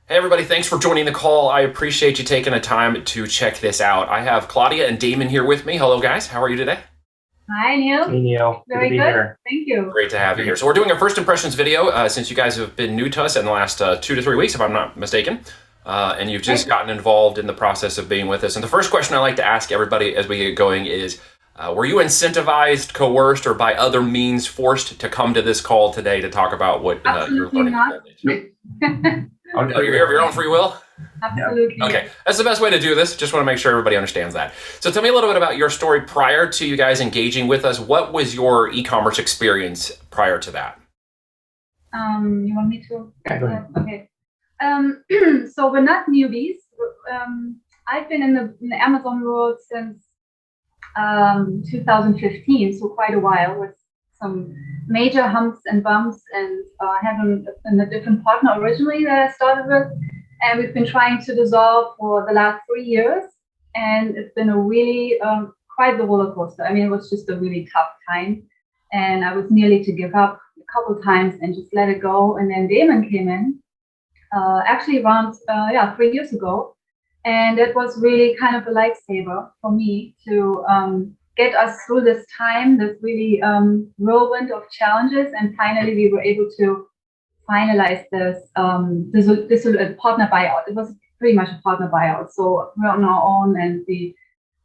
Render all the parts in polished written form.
Hey everybody, thanks for joining the call. I appreciate you taking the time to check this out. I have Claudia and Damon here with me. Hello guys, how are you today? Hi, Neil. Hey Neil, good to Very be good. here. Thank you. Great to have you here. So we're doing a first impressions video since you guys have been new to us in the last 2 to 3 weeks, if I'm not mistaken. And you've just Great. gotten involved in the process of being with us. And the first question I like to ask everybody as we get going is, were you incentivized, coerced, or by other means forced to come to this call today to talk about what you're Absolutely learning? not. Oh, you're here of your own free will? Absolutely. Okay, that's the best way to do this. Just want to make sure everybody understands that. So tell me a little bit about your story prior to you guys engaging with us. What was your e-commerce experience prior to that? You want me to? Yeah, go ahead. Okay. So we're not newbies. I've been in the Amazon world since 2015, so quite a while, with some major humps and bumps, and I had a different partner originally that I started with, and we've been trying to dissolve for the last 3 years, and it's been a really quite the roller coaster. I mean, it was just a really tough time, and I was nearly to give up a couple times and just let it go. And then Damon came in, actually around 3 years ago, and it was really kind of a lifesaver for me to get us through this time, this really whirlwind of challenges, and finally we were able to finalize this partner buyout. It was pretty much a partner buyout, so we're on our own, and we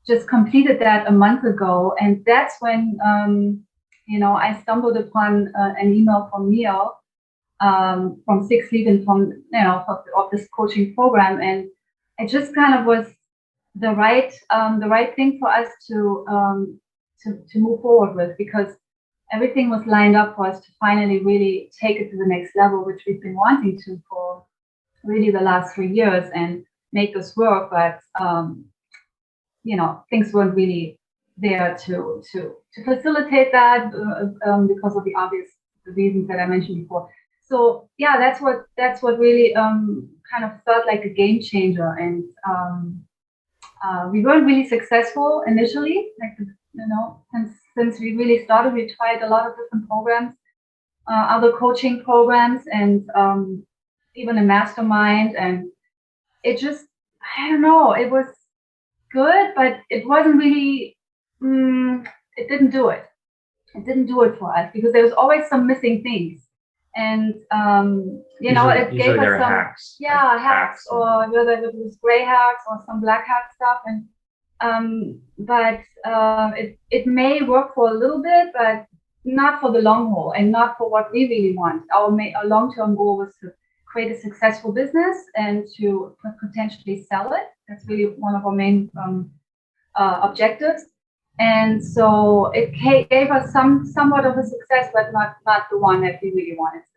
just completed that a month ago. And that's when I stumbled upon an email from Neil, from Six Lead, and from of this coaching program, and it just kind of was the right thing for us to move forward with, because everything was lined up for us to finally really take it to the next level, which we've been wanting to for really the last 3 years, and make this work. But things weren't really there to facilitate that, because of the obvious reasons that I mentioned before. So yeah, that's what really kind of felt like a game changer. And we weren't really successful initially, like since we really started, we tried a lot of different programs, other coaching programs, and even a mastermind, and it just, I don't know, it was good, but it wasn't really. It didn't do it. It didn't do it for us, because there was always some missing things. And it gave us some hacks. Hacks, or whether it was gray hacks or some black hack stuff. And but it may work for a little bit, but not for the long haul, and not for what we really want. Our long-term goal was to create a successful business and to potentially sell it. That's really one of our main objectives. And so it gave us somewhat of a success, but not the one that we really wanted to.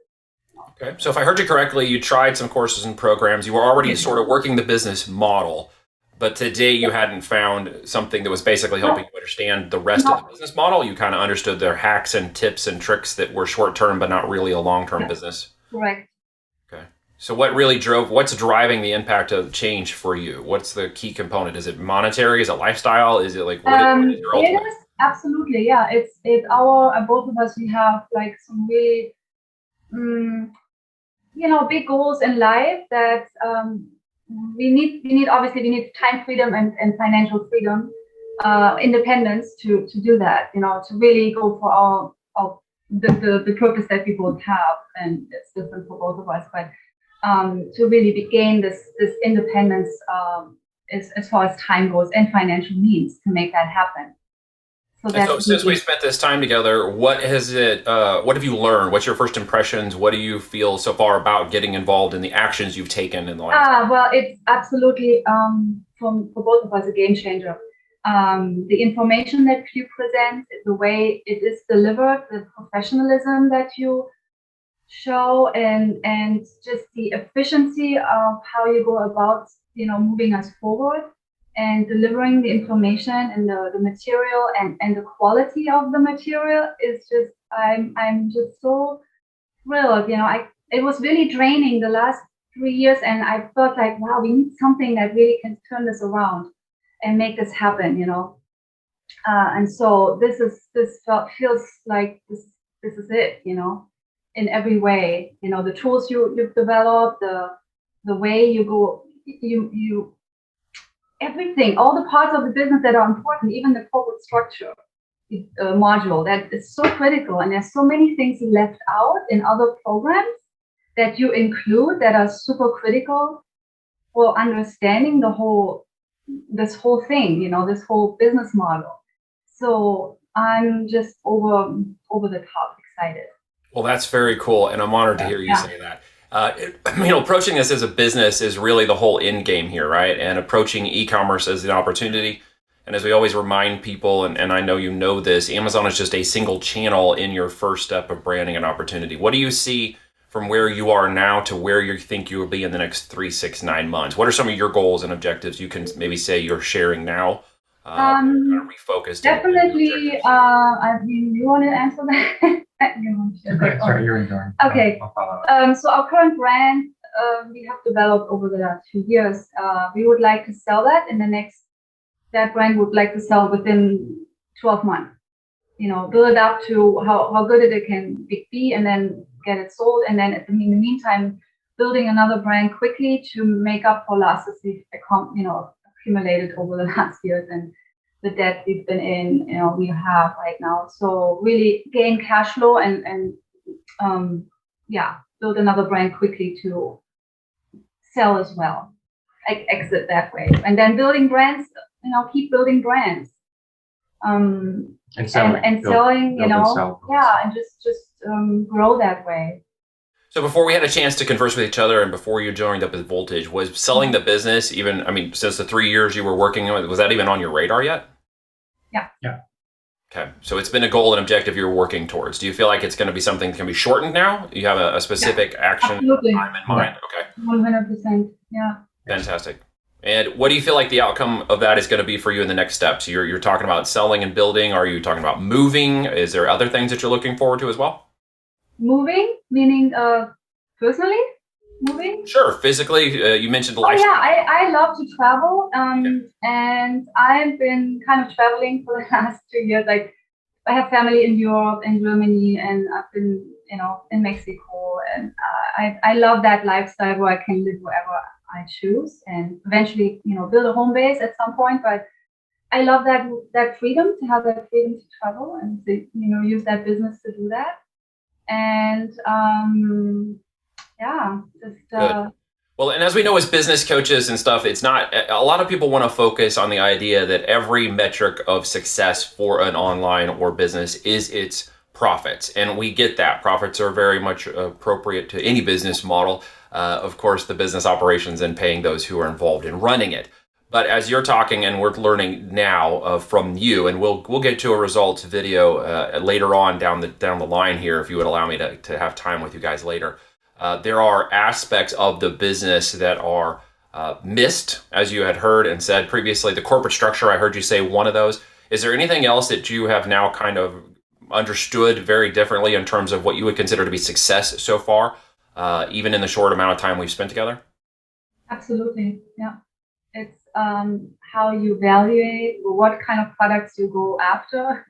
Okay, so if I heard you correctly, you tried some courses and programs. You were already sort of working the business model, but today you hadn't found something that was basically helping you understand the rest of the business model. You kind of understood their hacks and tips and tricks that were short term, but not really a long term business. Correct. Okay. So what's driving the impact of change for you? What's the key component? Is it monetary? Is it lifestyle? Is it like, what is your ultimate? It is, absolutely, yeah. It's our both of us, we have like some really big goals in life that we need obviously we need time freedom and financial freedom, independence to do that, to really go for the purpose that we both have. And it's different for both of us, but to really gain this independence, as far as time goes, and financial means to make that happen. So since we spent this time together, what have you learned? What's your first impressions? What do you feel so far about getting involved in the actions you've taken in the last? Well, it's absolutely, for both of us, a game changer. The information that you present, the way it is delivered, the professionalism that you show, and just the efficiency of how you go about, moving us forward and delivering the information and the material, and the quality of the material is just, I'm just so thrilled. It was really draining the last 3 years, and I felt like, wow, we need something that really can turn this around and make this happen. And so this feels like this is it. In every way, the tools you've developed, the way you go, you everything, all the parts of the business that are important, even the corporate structure module that is so critical. And there's so many things left out in other programs that you include that are super critical for understanding this whole thing, this whole business model. So I'm just over the top excited. Well, that's very cool, and I'm honored to hear you say that. Approaching this as a business is really the whole end game here, right? And approaching e-commerce as an opportunity. And as we always remind people, and I know you know this, Amazon is just a single channel in your first step of branding and opportunity. What do you see from where you are now to where you think you will be in the next 3, 6, 9 months? What are some of your goals and objectives you can maybe say you're sharing now? Kind of refocused. Definitely. You want to answer that? Okay, sorry, you're enjoying. Okay. So our current brand, we have developed over the last 2 years. We would like to sell that that brand would like to sell within 12 months. Build it up to how good it can be, and then get it sold. And then in the meantime, building another brand quickly to make up for losses we've accumulated over the last years and the debt we've been in, we have right now. So really gain cash flow and build another brand quickly to sell as well, like exit that way. And then building brands, keep building brands. And selling, and just grow that way. So before we had a chance to converse with each other and before you joined up at Voltage, was selling the business since the 3 years you were working on it, was that even on your radar yet? Yeah. Okay. So it's been a goal and objective you're working towards. Do you feel like it's going to be something that can be shortened now? You have a specific action time in mind? Okay. 100%. Yeah. Fantastic. And what do you feel like the outcome of that is going to be for you in the next steps? You're talking about selling and building. Are you talking about moving? Is there other things that you're looking forward to as well? Moving, meaning personally moving? Sure. Physically, you mentioned lifestyle. Oh, yeah, I love to travel. And I've been kind of traveling for the last 2 years. Like, I have family in Europe and Germany, and I've been, in Mexico. And I love that lifestyle where I can live wherever I choose, and eventually, build a home base at some point. But I love that freedom, to have that freedom to travel and to, use that business to do that. And Good. Well, and as we know, as business coaches and stuff, it's not, a lot of people want to focus on the idea that every metric of success for an online or business is its profits. And we get that. Profits are very much appropriate to any business model. Of course, the business operations and paying those who are involved in running it. But as you're talking, and we're learning now from you, and we'll get to a results video later on down the line here, if you would allow me to have time with you guys later. There are aspects of the business that are missed, as you had heard and said previously. The corporate structure, I heard you say one of those. Is there anything else that you have now kind of understood very differently in terms of what you would consider to be success so far, even in the short amount of time we've spent together? Absolutely, yeah. It's how you evaluate what kind of products you go after,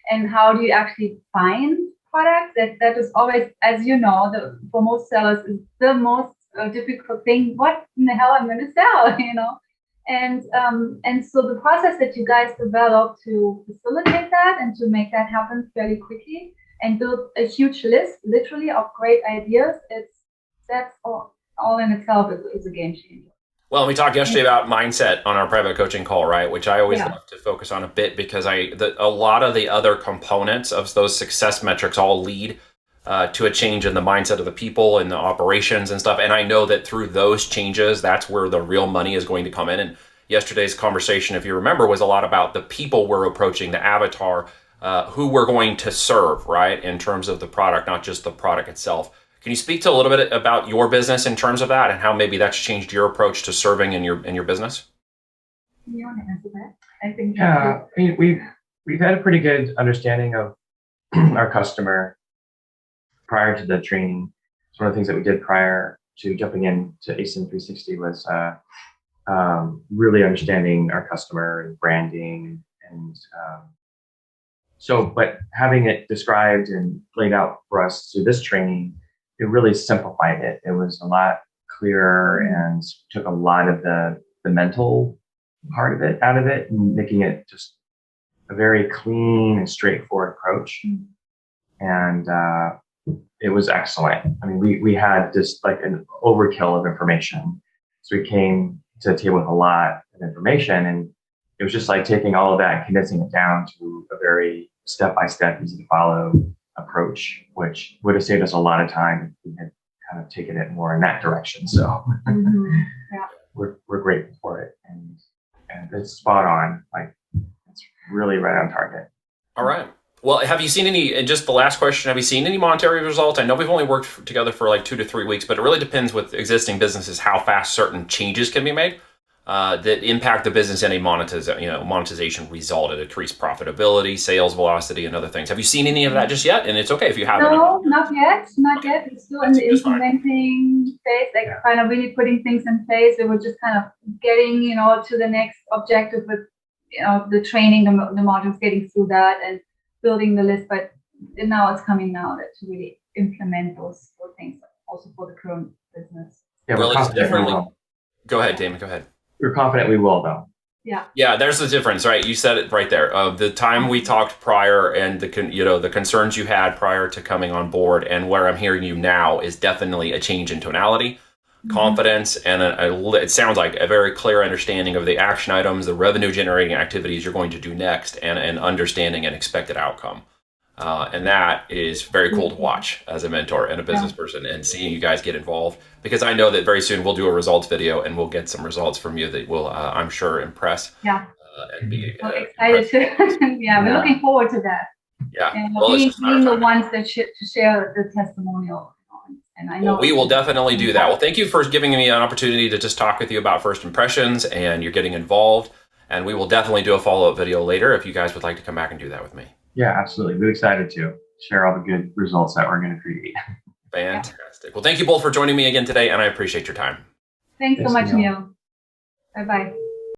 and how do you actually find products. That is always, as you know, for most sellers is the most difficult thing. What in the hell I'm going to sell, And so the process that you guys developed to facilitate that and to make that happen fairly quickly and build a huge list, literally, of great ideas, that's all in itself is a game changer. Well, we talked yesterday about mindset on our private coaching call, right? Which I always love to focus on a bit, because a lot of the other components of those success metrics all lead to a change in the mindset of the people and the operations and stuff. And I know that through those changes, that's where the real money is going to come in. And yesterday's conversation, if you remember, was a lot about the people we're approaching, the avatar, who we're going to serve, right? In terms of the product, not just the product itself. Can you speak to a little bit about your business in terms of that, and how maybe that's changed your approach to serving in your business? You want to answer that? I think. Yeah, I mean, we've had a pretty good understanding of our customer prior to the training. It's one of the things that we did prior to jumping into ASIN 360 was really understanding our customer and branding, and but having it described and laid out for us through this training, it really simplified it. It was a lot clearer and took a lot of the mental part of it out of it, and making it just a very clean and straightforward approach. And it was excellent. I mean, we had just like an overkill of information. So we came to the table with a lot of information, and it was just like taking all of that and condensing it down to a very step-by-step, easy to follow approach, which would have saved us a lot of time if we had kind of taken it more in that direction. So Yeah. we're grateful for it, and it's spot on. Like, it's really right on target. All right. Well, have you seen any, and just the last question, have you seen any monetary results? I know we've only worked together for like 2 to 3 weeks, but it really depends with existing businesses how fast certain changes can be made that impact the business and a monetization result, a increased profitability, sales velocity, and other things. Have you seen any of that just yet? And it's okay if you haven't. No, not yet. Not yet. We're still in the implementing phase, like kind of really putting things in place. We were just kind of getting, to the next objective with, the training, the modules, getting through that and building the list. But now it's coming now to really implement those things also for the current business. Yeah, Well, we're it's confident we definitely. will. Go ahead, Damon. Go ahead. We're confident we will, though. Yeah. Yeah, there's the difference, right? You said it right there. The time we talked prior and the concerns you had prior to coming on board, and where I'm hearing you now is definitely a change in tonality, confidence, and it sounds like a very clear understanding of the action items, the revenue generating activities you're going to do next, and an understanding and expected outcome. And that is very cool to watch as a mentor and a business person, and seeing you guys get involved, because I know that very soon we'll do a results video and we'll get some results from you that will, I'm sure, impress. Yeah. And be I'm excited to. We're looking forward to that. Yeah. And Well, being the ones that to share the testimonial. And I know we will definitely do that. Well, thank you for giving me an opportunity to just talk with you about first impressions, and you're getting involved. And we will definitely do a follow-up video later if you guys would like to come back and do that with me. Yeah, absolutely. We're excited to share all the good results that we're going to create. Fantastic. Well, thank you both for joining me again today, and I appreciate your time. Thanks so much, Neil. Bye-bye.